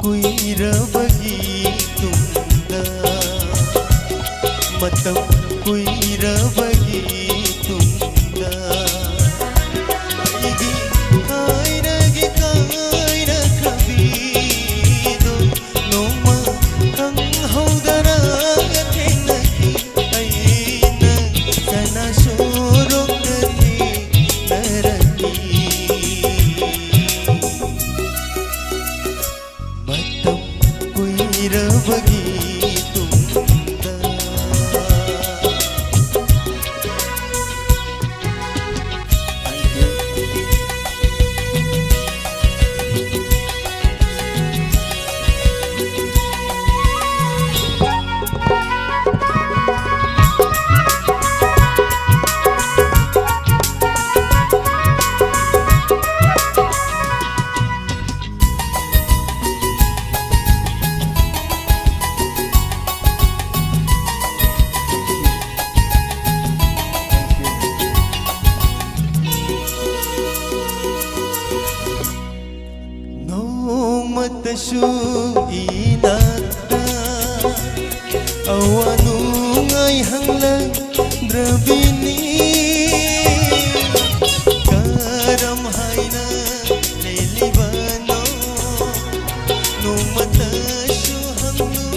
kuirabagi tunda matam kuirabagi tunda igi kairagi kaira kabido noma kang haudara tenaki aina sana sorok nani naraki matam kuirabagi Matashu inata awanu ngai hanglang drabini karam haina lelibano no matashu hangnu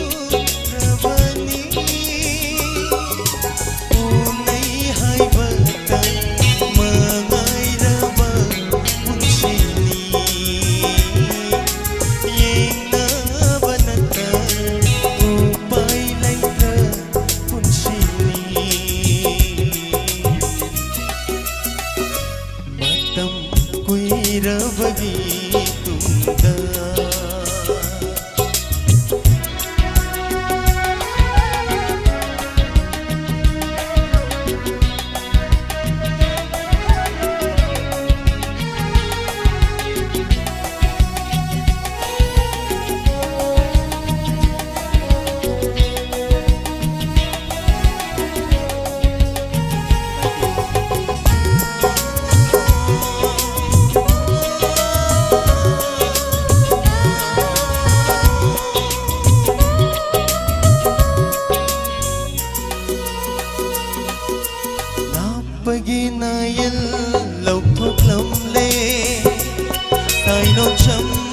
drabani unai haibata mangai raba unshini kuirabagi tunda Paginayal law thuốc lâm lê tai non chấm